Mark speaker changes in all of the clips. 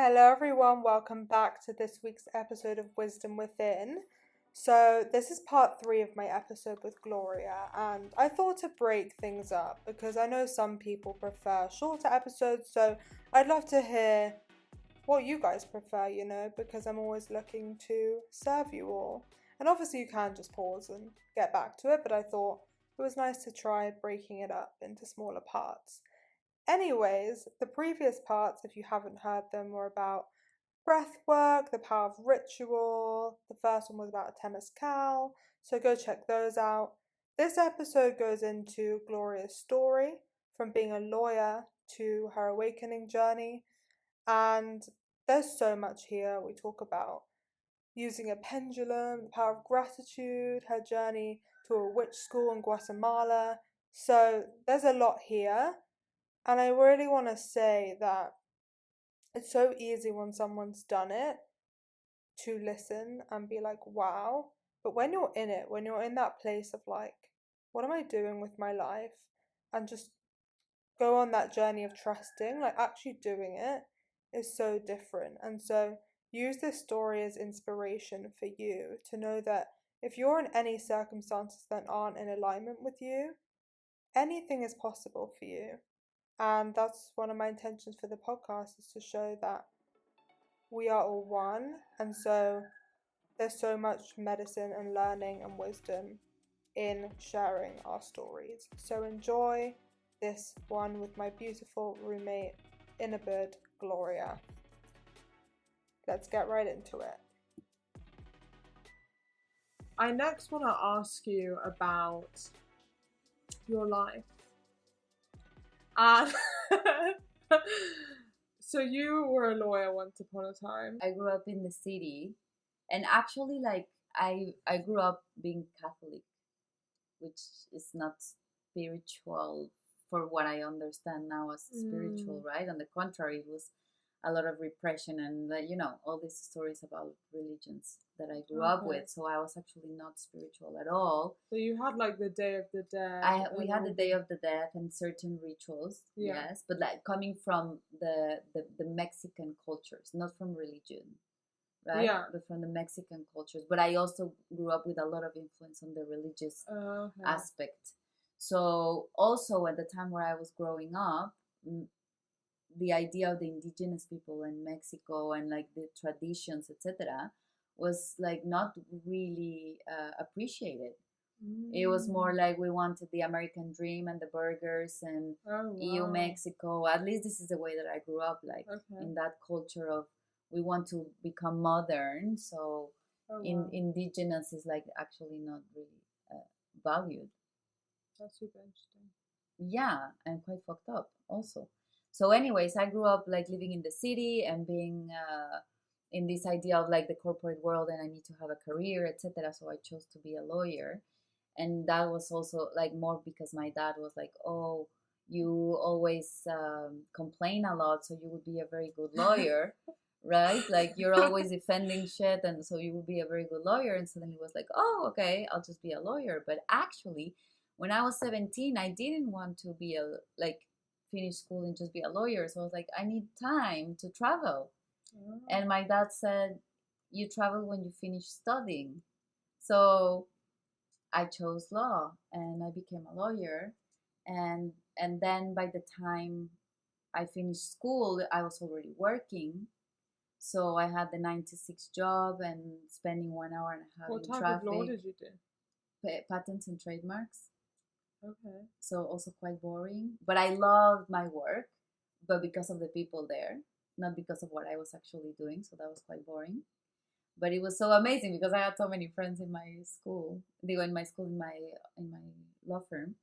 Speaker 1: Hello, everyone. Welcome back to this week's episode of Wisdom Within. So, this is part 3 of my episode with Gloria, and I thought to break things up because I know some people prefer shorter episodes, so I'd love to hear what you guys prefer, because I'm always looking to serve you all. And obviously, you can just pause and get back to it, but I thought it was nice to try breaking it up into smaller parts. Anyways, the previous parts, if you haven't heard them, were about breathwork, the power of ritual. The first one was about a temescal, so go check those out. This episode goes into Gloria's story from being a lawyer to her awakening journey, and there's so much here. We talk about using a pendulum, the power of gratitude, her journey to a witch school in Guatemala. So there's a lot here. And I really want to say that it's so easy when someone's done it to listen and be like, wow. But when you're in it, when you're in that place of like, what am I doing with my life? And just go on that journey of trusting, like actually doing it is so different. And so use this story as inspiration for you to know that if you're in any circumstances that aren't in alignment with you, anything is possible for you. And that's one of my intentions for the podcast, is to show that we are all one. And so there's so much medicine and learning and wisdom in sharing our stories. So enjoy this one with my beautiful roommate in Ubud, Gloria. Let's get right into it.
Speaker 2: I next want to ask you about your life. And so you were a lawyer once upon a time.
Speaker 3: I grew up in the city, and actually, I grew up being Catholic, which is not spiritual for what I understand now as spiritual, right? On the contrary, it was a lot of repression and all these stories about religions that I grew up with. So I was actually not spiritual at all.
Speaker 2: So you had like the Day of the Dead.
Speaker 3: We had the Day of the Dead and certain rituals, yes, but like coming from the Mexican cultures, not from religion, right?
Speaker 2: Yeah.
Speaker 3: But from the Mexican cultures. But I also grew up with a lot of influence on the religious aspect. So also at the time where I was growing up, the idea of the indigenous people in Mexico and like the traditions, etc., was like not really appreciaed. It was more like we wanted the American dream and the burgers and EU Mexico. At least this is the way that I grew up, like in that culture of we want to become modern. So indigenous is like actually not really valued.
Speaker 2: That's super interesting.
Speaker 3: Yeah, and quite fucked up also. So anyways, I grew up like living in the city and being in this idea of like the corporate world and I need to have a career, etc. So I chose to be a lawyer. And that was also like more because my dad was like, oh, you always complain a lot, so you would be a very good lawyer, right? Like you're always defending shit, and so you would be a very good lawyer. And suddenly it was like, oh, okay, I'll just be a lawyer. But actually, when I was 17, I didn't want to be finish school and just be a lawyer. So I was like, I need time to travel. And my dad said, you travel when you finish studying. So I chose law and I became a lawyer. And then by the time I finished school, I was already working. So I had the 9 to 6 job and spending 1 hour and a half in traffic.
Speaker 2: What type of law did you do?
Speaker 3: Patents and trademarks.
Speaker 2: Okay.
Speaker 3: So also quite boring. But I loved my work, but because of the people there, not because of what I was actually doing. So that was quite boring. But it was so amazing because I had so many friends in my school. They were in my school, in my law firm.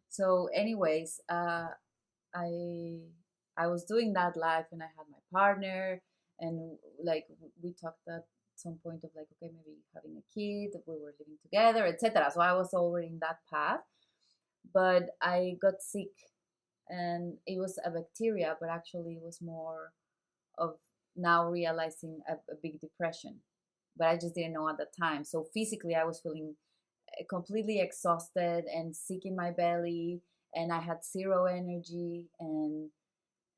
Speaker 3: So anyways, I was doing that life and I had my partner and like we talked at some point of like, okay, maybe having a kid, we were living together, etc. So I was already in that path. But I got sick and it was a bacteria, but actually it was more of now realizing a big depression. But I just didn't know at the time. So physically I was feeling completely exhausted and sick in my belly and I had zero energy and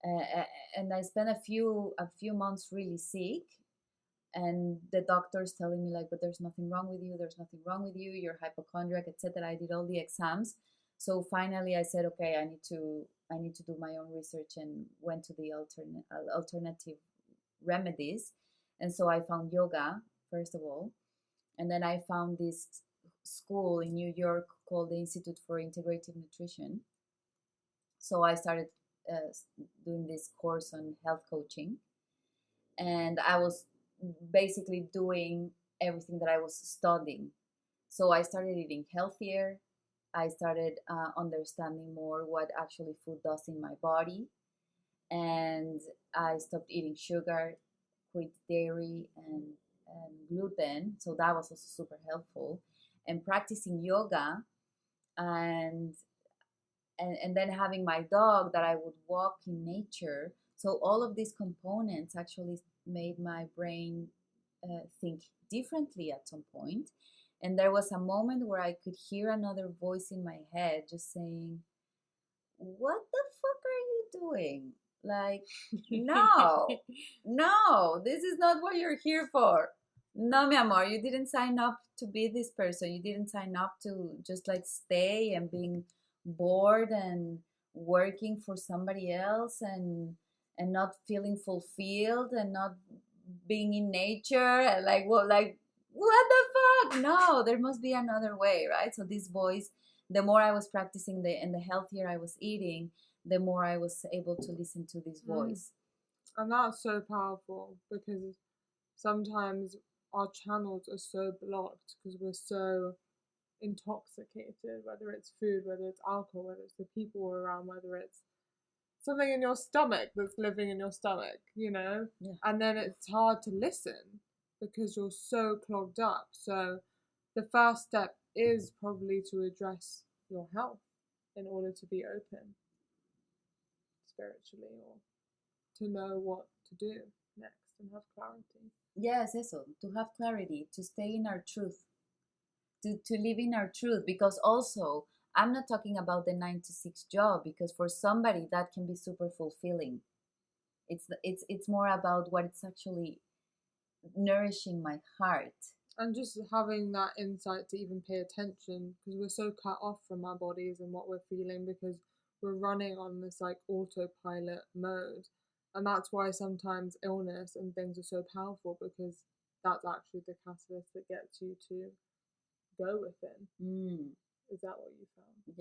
Speaker 3: uh, and I spent a few months really sick, and the doctors telling me like, but there's nothing wrong with you, there's nothing wrong with you, you're hypochondriac, etc. I did all the exams. So finally I said, okay, I need to do my own research, and went to the alternative remedies. And so I found yoga first of all, and then I found this school in New York called the Institute for Integrative Nutrition. So I started uh, doing this course on health coaching, and I was basically doing everything that I was studying. So I started eating healthier. I started understanding more what actually food does in my body, and I stopped eating sugar, quit dairy and gluten. So that was also super helpful. And practicing yoga, and and then having my dog that I would walk in nature. So all of these components actually made my brain think differently at some point. And there was a moment where I could hear another voice in my head just saying, "What the fuck are you doing? Like, no, no, this is not what you're here for. No, mi amor, you didn't sign up to be this person. You didn't sign up to just like stay and being bored and working for somebody else, and not feeling fulfilled, and not being in nature, and like what the fuck? No, there must be another way, right?" So this voice, the more I was practicing and the healthier I was eating, the more I was able to listen to this voice.
Speaker 2: And that's so powerful, because sometimes our channels are so blocked because we're so intoxicated, whether it's food, whether it's alcohol, whether it's the people we're around, whether it's something in your stomach that's living in your stomach,
Speaker 3: Yeah.
Speaker 2: and then it's hard to listen because you're so clogged up. So the first step is probably to address your health in order to be open spiritually, or to know what to do next and have clarity.
Speaker 3: Yes, eso, to have clarity, to stay in our truth, to live in our truth. Because also, I'm not talking about the 9 to 6 job, because for somebody that can be super fulfilling. It's more about what it's actually nourishing my heart.
Speaker 2: And just having that insight to even pay attention, because we're so cut off from our bodies and what we're feeling, because we're running on this like autopilot mode. And that's why sometimes illness and things are so powerful, because that's actually the catalyst that gets you to go within. Is that what you found?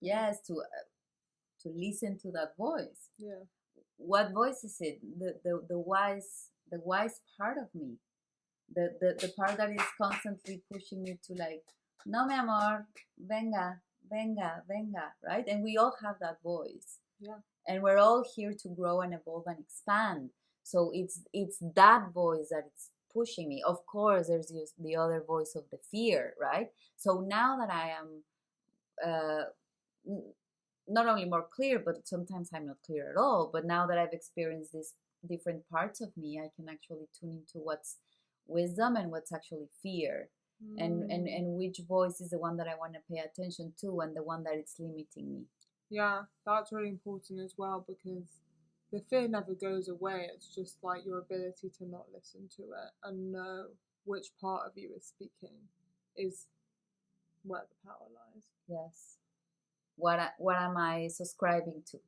Speaker 3: Yes, to listen to that voice.
Speaker 2: Yeah.
Speaker 3: What voice is it? The wise part of me, the part that is constantly pushing me to like, no, mi amor, venga, venga, venga, right? And we all have that voice.
Speaker 2: Yeah.
Speaker 3: And we're all here to grow and evolve and expand. So it's that voice that it's pushing me. Of course, there's the other voice of the fear, right? So now that I am not only more clear, but sometimes I'm not clear at all. But now that I've experienced these different parts of me, I can actually tune into what's wisdom and what's actually fear. And which voice is the one that I want to pay attention to, and the one that it's limiting me.
Speaker 2: Yeah, that's really important as well, because the fear never goes away. It's just like your ability to not listen to it and know which part of you is speaking is where the power lies.
Speaker 3: Yes. What am I subscribing to?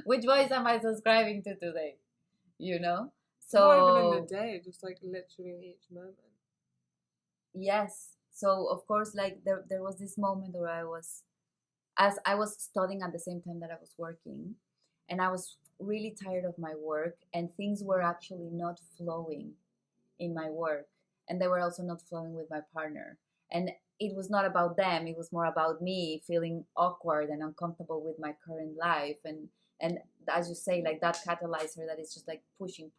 Speaker 3: Which voice am I subscribing to today? So
Speaker 2: not even in the day, just like literally in each moment.
Speaker 3: Yes. So of course, like there was this moment where as I was studying at the same time that I was working, and I was really tired of my work, and things were actually not flowing in my work, and they were also not flowing with my partner. And it was not about them, it was more about me feeling awkward and uncomfortable with my current life, and as you say, like that catalyzer that is just like pushing,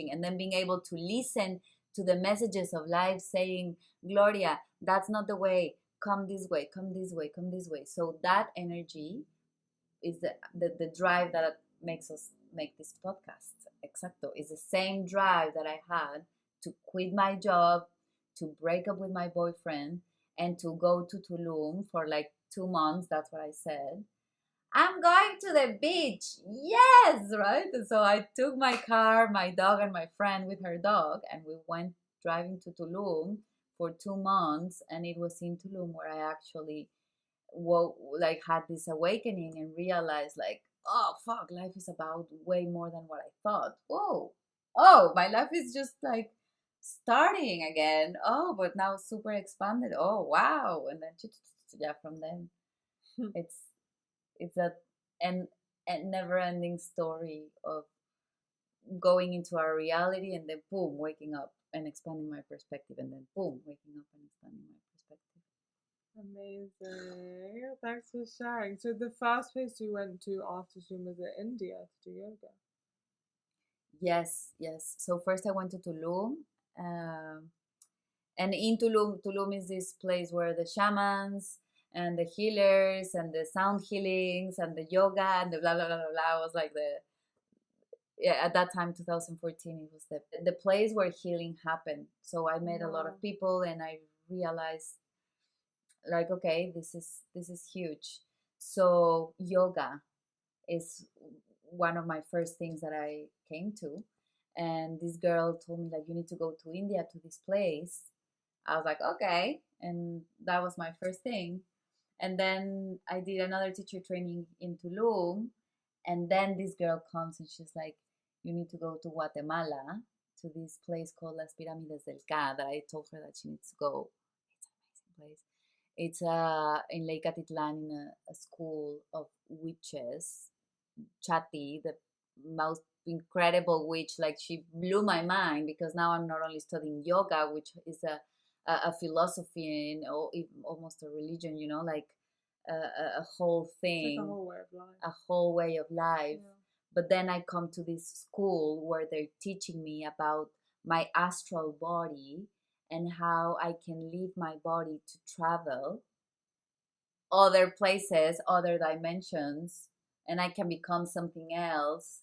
Speaker 3: and then being able to listen to the messages of life saying, Gloria, that's not the way, come this way, come this way, come this way. So that energy is the drive that makes us make this podcast. Exacto. It's the same drive that I had to quit my job, to break up with my boyfriend, and to go to Tulum for like 2 months. That's what I said. I'm going to the beach. Yes, right? And so I took my car, my dog, and my friend with her dog, and we went driving to Tulum for 2 months. And it was in Tulum where I actually like had this awakening and realized like, oh fuck, life is about way more than what I thought. Whoa, oh, my life is just like starting again. Oh, but now super expanded. Oh wow, and then yeah, from then it's a and never ending story of going into our reality and then boom, waking up and expanding my perspective, and then boom, waking up and expanding my perspective.
Speaker 2: Amazing. Thanks for sharing. So the first place you went to after Zoom was India to do yoga.
Speaker 3: Yes, yes. So first I went to Tulum, um, and in Tulum is this place where the shamans and the healers and the sound healings and the yoga and the blah blah blah blah blah was like the, yeah, at that time 2014 it was the place where healing happened. So I met a lot of people and I realized like, okay, this is huge. So yoga is one of my first things that I came to. And this girl told me like, you need to go to India to this place. I was like, okay. And that was my first thing. And then I did another teacher training in Tulum. And then this girl comes and she's like, you need to go to Guatemala to this place called Las Pirámides del Ca that I told her that she needs to go. It's an amazing place. It's in Lake Atitlan in a school of witches. Chati, the most incredible witch, like she blew my mind because now I'm not only studying yoga, which is a philosophy and almost a religion, like a whole thing,
Speaker 2: like a whole way of life.
Speaker 3: A whole way of life. Yeah. But then I come to this school where they're teaching me about my astral body and how I can leave my body to travel other places, other dimensions, and I can become something else.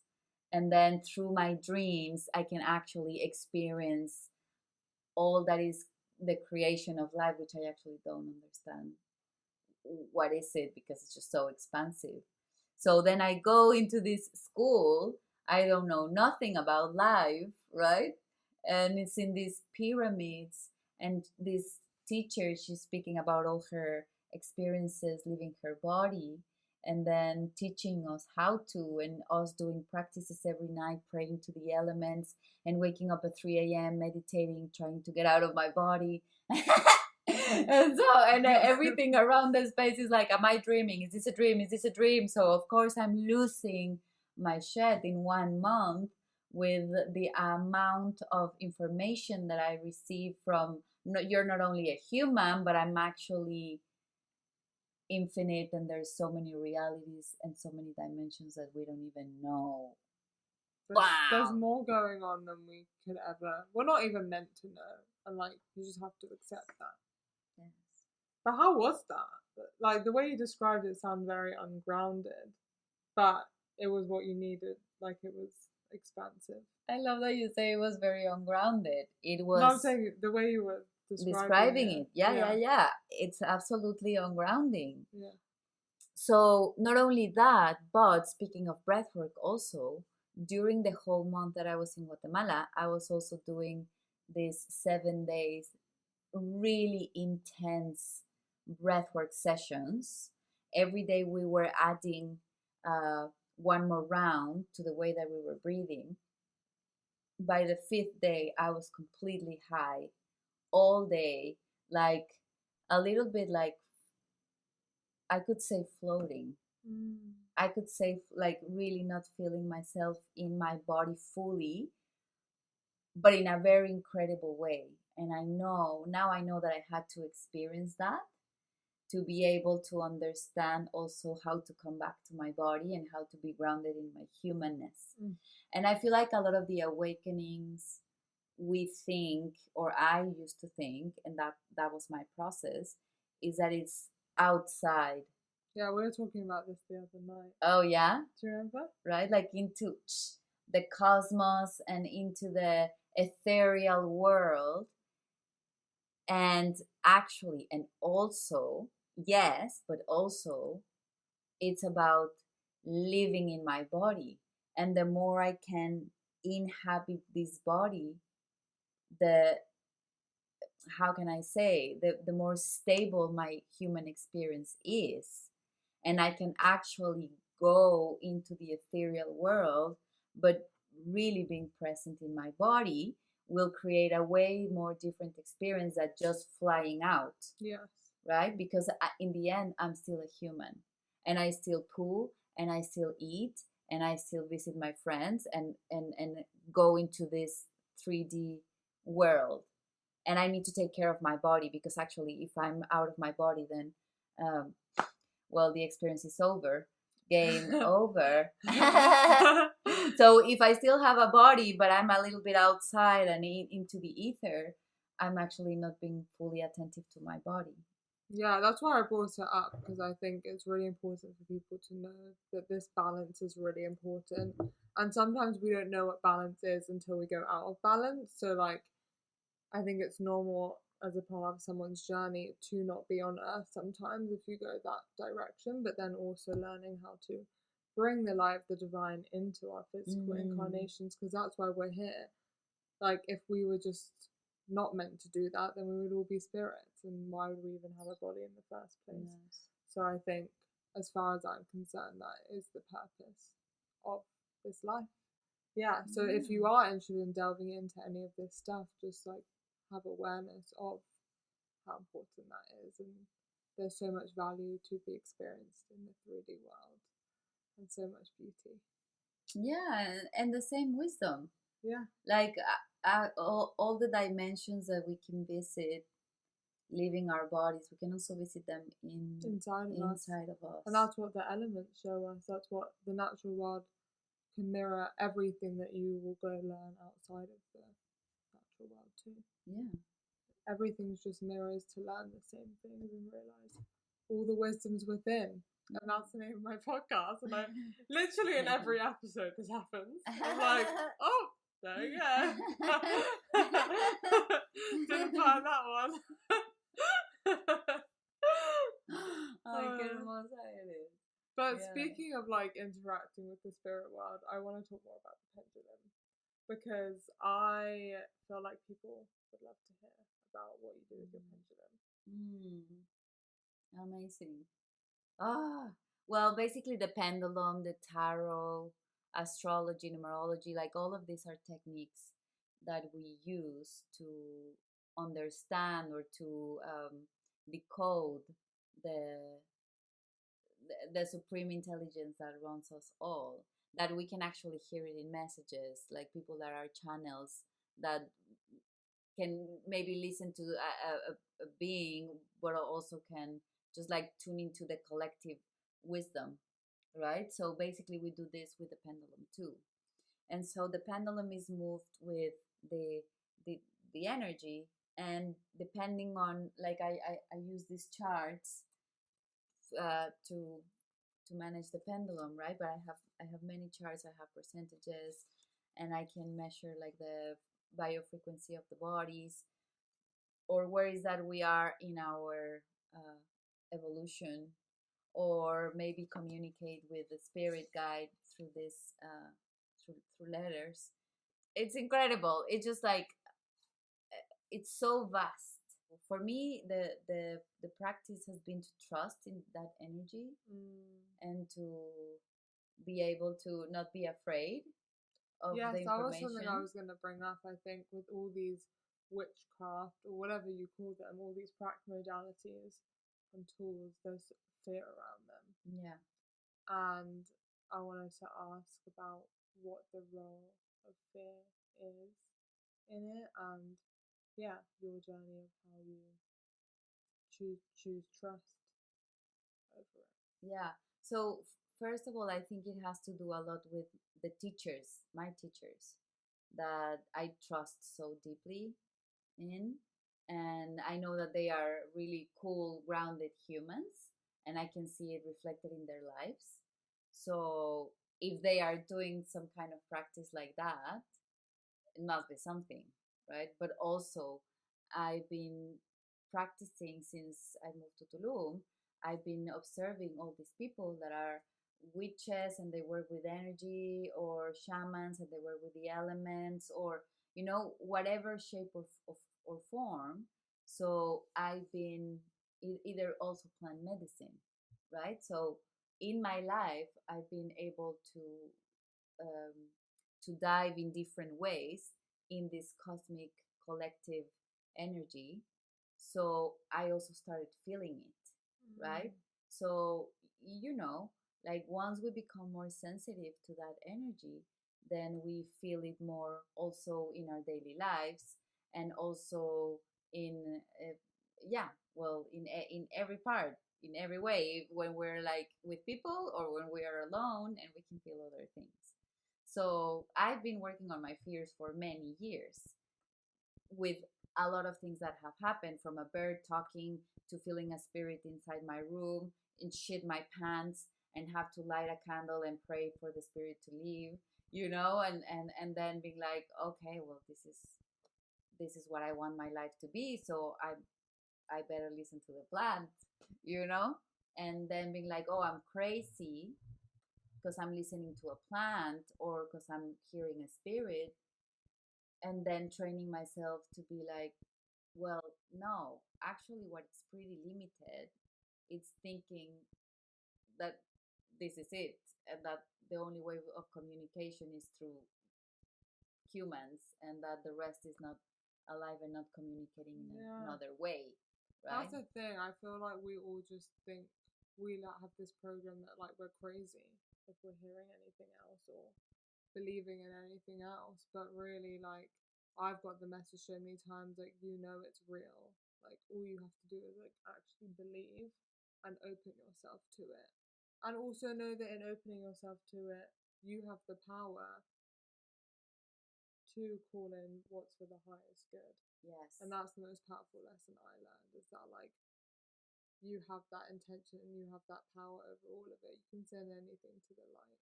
Speaker 3: And then through my dreams, I can actually experience all that is the creation of life, which I actually don't understand. What is it? Because it's just so expansive. So then I go into this school. I don't know nothing about life, right? And it's in these pyramids, and this teacher, she's speaking about all her experiences leaving her body and then teaching us how to, and us doing practices every night, praying to the elements and waking up at 3 a.m., meditating, trying to get out of my body. And so, and everything around the space is like, am I dreaming? Is this a dream? Is this a dream? So of course I'm losing my shit in 1 month with the amount of information that I receive from, you're not only a human, but I'm actually infinite, and there's so many realities and so many dimensions that we don't even know.
Speaker 2: There's more going on than we could ever, we're not even meant to know, and like you just have to accept that.
Speaker 3: Yes.
Speaker 2: But how was that? Like the way you described it sounded very ungrounded, but it was what you needed. Like it was expansive.
Speaker 3: I love that you say it was very ungrounded. It was.
Speaker 2: No, I'm saying the way you were describing it.
Speaker 3: Yeah. It's absolutely ungrounding.
Speaker 2: Yeah.
Speaker 3: So not only that, but speaking of breathwork, also during the whole month that I was in Guatemala, I was also doing these 7 days really intense breathwork sessions. Every day we were adding one more round to the way that we were breathing. By the 5th day, I was completely high all day, like a little bit like, I could say floating. I could say like really not feeling myself in my body fully, but in a very incredible way. And I know that I had to experience that to be able to understand also how to come back to my body and how to be grounded in my humanness. And I feel like a lot of the awakenings we think, or I used to think, and that was my process, is that it's outside.
Speaker 2: Yeah, we were talking about this the other night.
Speaker 3: Oh yeah?
Speaker 2: Do you remember?
Speaker 3: Right? Like into the cosmos and into the ethereal world. And actually, and also, yes, but also it's about living in my body. And the more I can inhabit this body, the, how can I say, the more stable my human experience is. And I can actually go into the ethereal world, but really being present in my body will create a way more different experience than just flying out.
Speaker 2: Yes.
Speaker 3: Right? Because in the end, I'm still a human, and I still poo, and I still eat, and I still visit my friends, and go into this 3D world. And I need to take care of my body, because actually, if I'm out of my body, then um, well, the experience is over. Game over. So if I still have a body, but I'm a little bit outside and into the ether, I'm actually not being fully attentive to my body.
Speaker 2: Yeah, that's why I brought it up, because I think it's really important for people to know that this balance is really important. And sometimes we don't know what balance is until we go out of balance. So, like, I think it's normal as a part of someone's journey to not be on earth sometimes if you go that direction, but then also learning how to bring the light of the divine into our physical incarnations, because that's why we're here. Like, if we were just not meant to do that, then we would all be spirits, and why would we even have a body in the first place?
Speaker 3: Yes.
Speaker 2: So I think, as far as I'm concerned, that is the purpose of this life. Yeah, so if you are interested in delving into any of this stuff, just like have awareness of how important that is, and there's so much value to be experienced in the 3D world, and so much beauty.
Speaker 3: Yeah, and the same wisdom.
Speaker 2: Yeah.
Speaker 3: Like all the dimensions that we can visit leaving our bodies, we can also visit them inside of us.
Speaker 2: And that's what the elements show us. That's what the natural world can mirror, everything that you will go learn outside of the natural world too.
Speaker 3: Yeah.
Speaker 2: Everything's just mirrors to learn the same things and realize all the wisdom's within. And that's the name of my podcast. And I literally in every episode this happens. I'm like, oh, there you go. Didn't plan that one.
Speaker 3: Ay, qué hermosa eres.
Speaker 2: But speaking of like interacting with the spirit world, I want to talk more about the pendulum, because I feel like people would love to hear about what you do with your pendulum.
Speaker 3: Amazing. Well, basically the pendulum, the tarot, astrology, numerology, like all of these are techniques that we use to understand or to decode the the supreme intelligence that runs us all, that we can actually hear it in messages, like people that are channels that can maybe listen to a being, but also can just like tune into the collective wisdom, right? So basically we do this with the pendulum too. And so the pendulum is moved with the the, the energy, and depending on, like I use these charts to manage the pendulum, right? But I have many charts. I have percentages, and I can measure like the biofrequency of the bodies, or where is that we are in our evolution, or maybe communicate with the spirit guide through this through letters. It's incredible. It's just like it's so vast. For me, the practice has been to trust in that energy, and to be able to not be afraid of the information.
Speaker 2: Yes, that was something I was going to bring up. I think with all these witchcraft, or whatever you call them, all these practice modalities and tools, there's fear around them.
Speaker 3: Yeah.
Speaker 2: And I wanted to ask about what the role of fear is in it, and yeah, your journey of how you choose trust over it.
Speaker 3: Yeah. So first of all, I think it has to do a lot with the teachers, my teachers, that I trust so deeply in. And I know that they are really cool, grounded humans, and I can see it reflected in their lives. So if they are doing some kind of practice like that, it must be something, right? But also, I've been practicing since I moved to Tulum. I've been observing all these people that are witches and they work with energy, or shamans and they work with the elements, or whatever shape or form. So I've been either also plant medicine, right? So in my life I've been able um, to dive in different ways in this cosmic collective energy. So I also started feeling it, right? So, you know, like once we become more sensitive to that energy, then we feel it more also in our daily lives, and also in, yeah, well, in every part, in every way, when we're like with people or when we are alone, and we can feel other things. So I've been working on my fears for many years, with a lot of things that have happened, from a bird talking to feeling a spirit inside my room and shit my pants and have to light a candle and pray for the spirit to leave, and then being like, okay, well, this is what I want my life to be, so I better listen to the plant, you know and then being like, oh, I'm crazy because I'm listening to a plant or because I'm hearing a spirit. And then training myself to be like, well, no, actually, what's pretty limited, it's thinking that this is it, and that the only way of communication is through humans, and that the rest is not alive and not communicating in another way, right?
Speaker 2: That's the thing. I feel like we all just think we have this program that like we're crazy if we're hearing anything else or believing in anything else. But really, like, I've got the message so many times, like, it's real. Like, all you have to do is like actually believe and open yourself to it. And also know that in opening yourself to it, you have the power to call in what's for the highest good.
Speaker 3: Yes.
Speaker 2: And that's the most powerful lesson I learned, is that like you have that intention and you have that power over all of it. You can send anything to the light.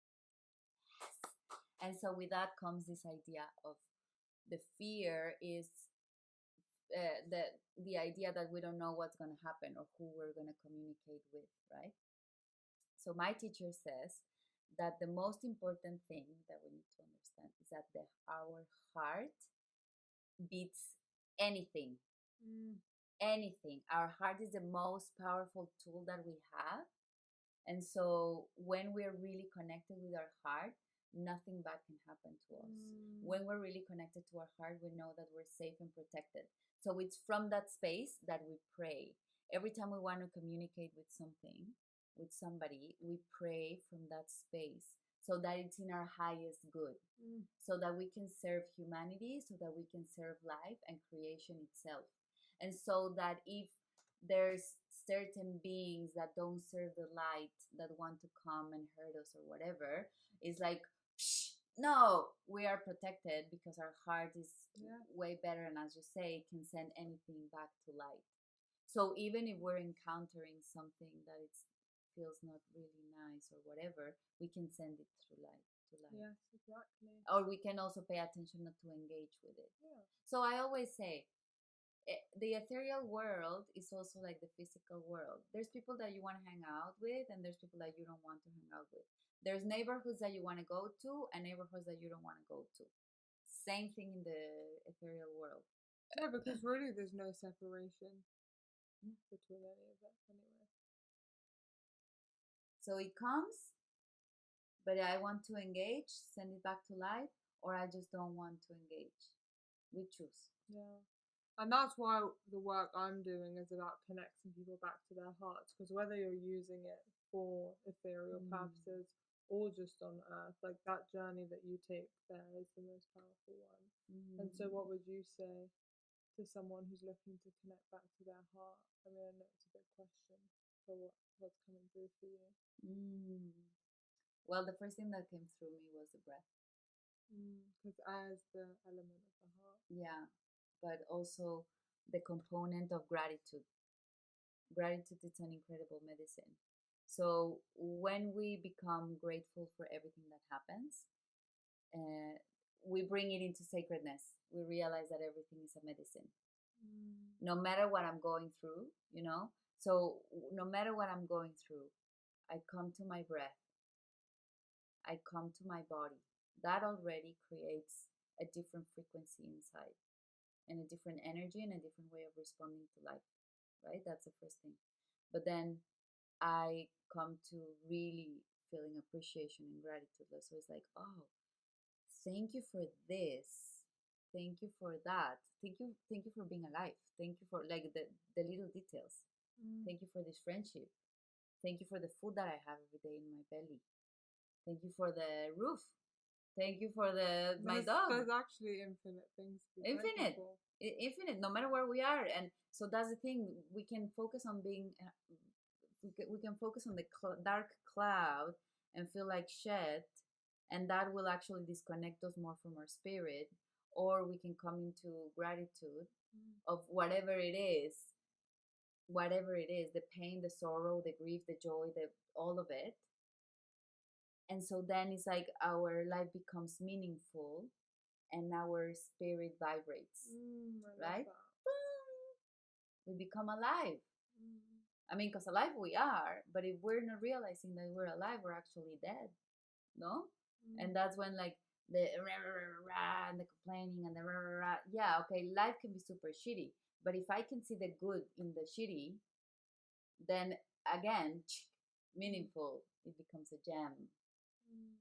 Speaker 3: And so with that comes this idea of the fear is the idea that we don't know what's going to happen or who we're going to communicate with, right? So my teacher says that the most important thing that we need to understand is that our heart beats anything. Anything. Our heart is the most powerful tool that we have. And so when we're really connected with our heart, nothing bad can happen to us. When we're really connected to our heart, we know that we're safe and protected. So it's from that space that we pray. Every time we want to communicate with something, with somebody, we pray from that space, so that it's in our highest good, so that we can serve humanity, so that we can serve life and creation itself. And so that if there's certain beings that don't serve the light, that want to come and hurt us or whatever, it's like, no, we are protected because our heart is way better, and as you say, can send anything back to light. So even if we're encountering something that it feels not really nice or whatever, we can send it through light to light.
Speaker 2: Yes, exactly.
Speaker 3: Or we can also pay attention not to engage with it.
Speaker 2: Yeah.
Speaker 3: So I always say, the ethereal world is also like the physical world. There's people that you want to hang out with, and there's people that you don't want to hang out with. There's neighborhoods that you want to go to, and neighborhoods that you don't want to go to. Same thing in the ethereal world.
Speaker 2: Yeah, because really there's no separation between any of that anyway.
Speaker 3: So it comes, but I want to engage, send it back to light, or I just don't want to engage. We choose.
Speaker 2: Yeah. And that's why the work I'm doing is about connecting people back to their hearts. Because whether you're using it for ethereal purposes or just on earth, like that journey that you take there is the most powerful one. And so what would you say to someone who's looking to connect back to their heart? I mean, I know it's a big question for what's coming through for you.
Speaker 3: Well, the first thing that came through me was the breath.
Speaker 2: Because air is the element of the heart.
Speaker 3: Yeah, but also the component of gratitude. Gratitude is an incredible medicine. So when we become grateful for everything that happens, we bring it into sacredness. We realize that everything is a medicine. No matter what I'm going through, So no matter what I'm going through, I come to my breath, I come to my body. That already creates a different frequency inside and a different energy and a different way of responding to life, right? That's the first thing. But then I come to really feeling appreciation and gratitude. So it's like, oh, thank you for this. Thank you for that. Thank you for being alive. Thank you for like the little details. Thank you for this friendship. Thank you for the food that I have every day in my belly. Thank you for the roof. Thank you for my dog.
Speaker 2: There's actually infinite things to be
Speaker 3: Infinite.
Speaker 2: grateful
Speaker 3: Infinite, no matter where we are. And so that's the thing. We can focus on being, we can focus on the dark cloud and feel like shit. And that will actually disconnect us more from our spirit. Or we can come into gratitude of whatever it is, the pain, the sorrow, the grief, the joy, all of it. And so then it's like our life becomes meaningful and our spirit vibrates, right? We become alive. I mean, because alive we are, but if we're not realizing that we're alive, we're actually dead, no? And that's when like the rah, rah, rah, and the complaining and the rah, rah, rah. Yeah, okay, life can be super shitty, but if I can see the good in the shitty, then again, meaningful, it becomes a gem.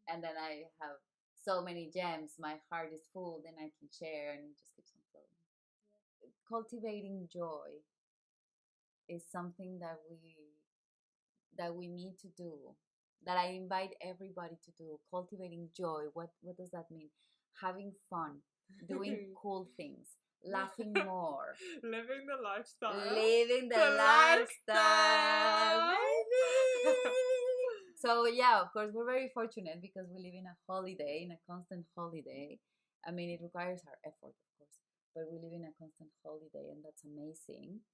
Speaker 3: And then I have so many gems, my heart is full, then I can share and it just keeps on flowing. Cultivating joy is something that we need to do, that I invite everybody to do. Cultivating joy, what does that mean? Having fun, doing cool things, laughing more,
Speaker 2: living the lifestyle,
Speaker 3: baby. So yeah, of course, we're very fortunate because we live in a holiday, in a constant holiday. I mean, it requires our effort, of course, but we live in a constant holiday, and that's amazing.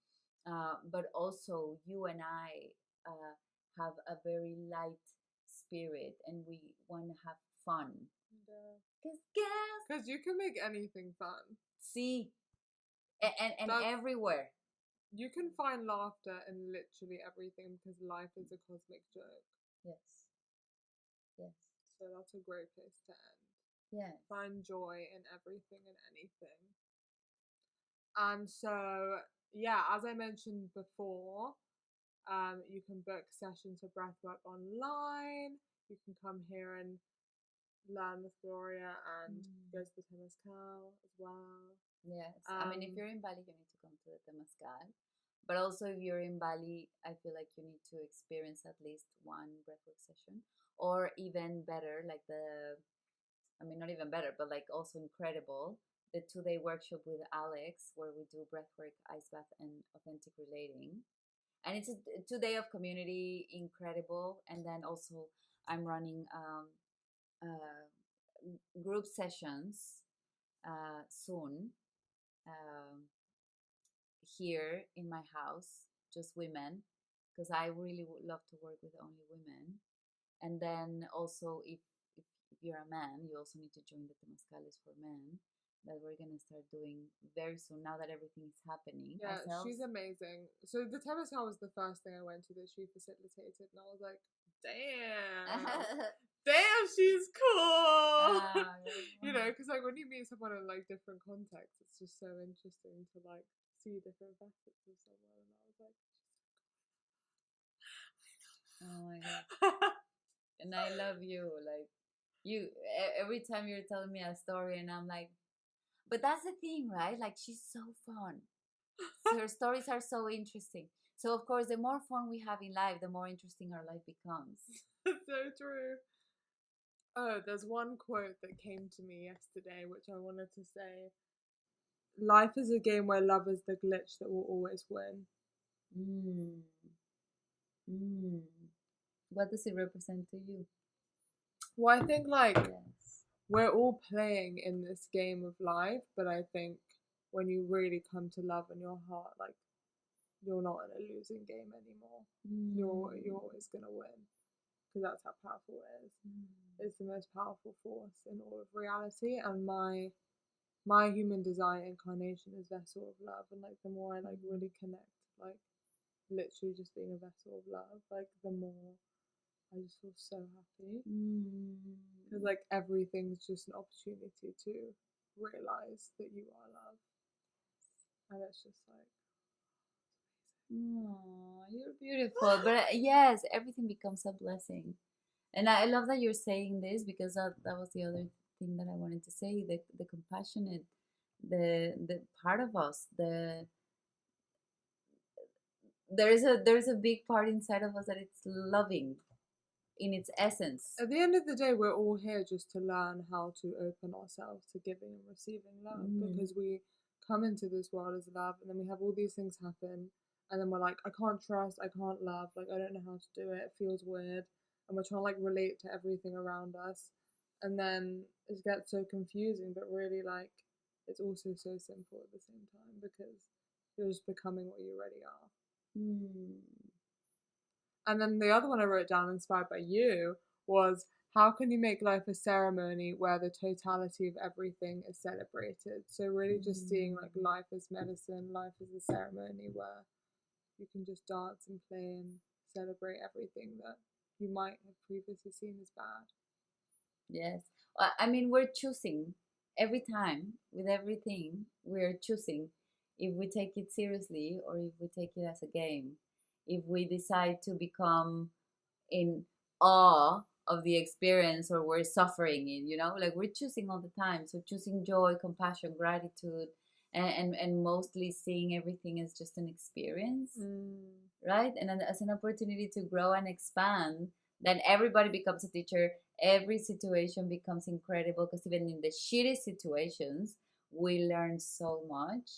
Speaker 3: But also, you and I have a very light spirit, and we want to have fun.
Speaker 2: Because you can make anything fun.
Speaker 3: See, and everywhere.
Speaker 2: You can find laughter in literally everything because life is a cosmic joke.
Speaker 3: Yes.
Speaker 2: So that's a great place to end.
Speaker 3: Yeah.
Speaker 2: Find joy in everything and anything. And so, yeah, as I mentioned before, you can book sessions for Breathwork online. You can come here and learn with Gloria and go to the Temazcal as well.
Speaker 3: Yes. I mean, if you're in Bali, you need to come to the Temazcal. But also, if you're in Bali, I feel like you need to experience at least one breathwork session, or even better, like not even better, but like also incredible, the 2-day workshop with Alex, where we do breathwork, ice bath, and authentic relating. And it's a 2-day of community, incredible. And then also, I'm running group sessions soon. Here in my house, just women, because I really would love to work with only women. And then also, if you're a man, you also need to join the Temazcales for men that we're gonna start doing very soon. Now that everything is happening.
Speaker 2: Yeah, she's amazing. So the Temazcal was the first thing I went to that she facilitated, and I was like, damn, she's cool. You know, because like when you meet someone in like different contexts, it's just so interesting to like see different facets of someone. And I was like,
Speaker 3: oh my god. And I love you. Like, you, every time you're telling me a story, and I'm like, but that's the thing, right? Like, she's so fun. Her stories are so interesting. So of course, the more fun we have in life, the more interesting our life becomes.
Speaker 2: So true. Oh, there's one quote that came to me yesterday, which I wanted to say. Life is a game where love is the glitch that will always win.
Speaker 3: What does it represent to you?
Speaker 2: Well, I think like we're all playing in this game of life, but I think when you really come to love in your heart, like you're not in a losing game anymore. You're always gonna win, because that's how powerful it is. It's the most powerful force in all of reality, and my human design incarnation is vessel of love, and like the more I like really connect, like literally just being a vessel of love, like the more I just feel so happy. Because like everything's just an opportunity to realize that you are love. And it's just like,
Speaker 3: Oh, you're beautiful. But yes, everything becomes a blessing. And I love that you're saying this, because that was the other thing that I wanted to say, the compassionate, the part of us, there's a big part inside of us that it's loving in its essence.
Speaker 2: at the end of the day, we're all here just to learn how to open ourselves to giving and receiving love, because we come into this world as love, and then we have all these things happen, and then we're like, I can't trust, I can't love, like I don't know how to do it feels weird, and we're trying to like relate to everything around us, and then it gets so confusing, but really like it's also so simple at the same time, because you're just becoming what you already are. And then the other one I wrote down, inspired by you, was how can you make life a ceremony where the totality of everything is celebrated? So really just seeing like life as medicine, life as a ceremony where you can just dance and play and celebrate everything that you might have previously seen as bad.
Speaker 3: Yes. I mean, we're choosing every time with everything. We're choosing if we take it seriously or if we take it as a game. If we decide to become in awe of the experience, or we're suffering it, like we're choosing all the time. So choosing joy, compassion, gratitude, and mostly seeing everything as just an experience, right? And as an opportunity to grow and expand. Then everybody becomes a teacher. Every situation becomes incredible, because even in the shitty situations, we learn so much.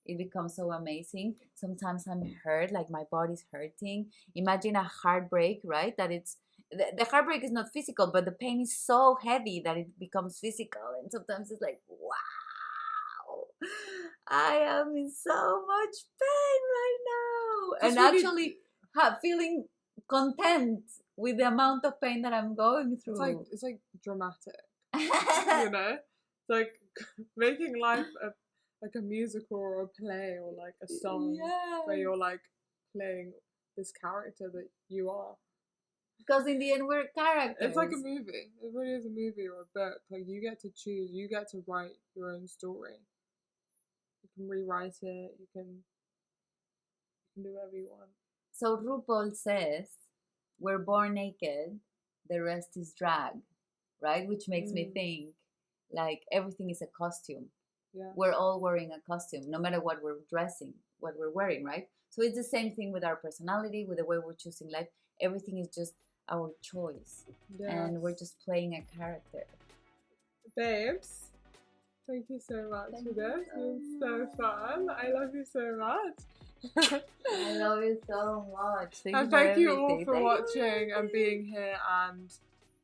Speaker 3: It becomes so amazing. Sometimes I'm hurt, like my body's hurting. Imagine a heartbreak, right? That it's the heartbreak is not physical, but the pain is so heavy that it becomes physical. And sometimes it's like, wow, I am in so much pain right now.
Speaker 2: Just
Speaker 3: and
Speaker 2: really-
Speaker 3: actually feeling content with the amount of pain that I'm going through.
Speaker 2: It's like dramatic, you know? It's like making life like a musical or a play or like a song where you're like playing this character that you are.
Speaker 3: Because in the end, we're characters.
Speaker 2: It's like a movie. It really is a movie or a book. Like you get to choose. You get to write your own story. You can rewrite it. You can do whatever you want.
Speaker 3: So RuPaul says, we're born naked, the rest is drag, right? Which makes me think like everything is a costume.
Speaker 2: Yeah.
Speaker 3: We're all wearing a costume, no matter what we're dressing, what we're wearing, right? So it's the same thing with our personality, with the way we're choosing life. Everything is just our choice.
Speaker 2: Yes.
Speaker 3: And we're just playing a character.
Speaker 2: Babes, thank you so much for this. It was so fun. I love you so much.
Speaker 3: I love you so much.
Speaker 2: And thank you all for watching and being here. And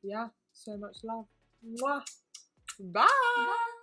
Speaker 2: yeah, so much love. Mwah. Bye.
Speaker 3: Bye.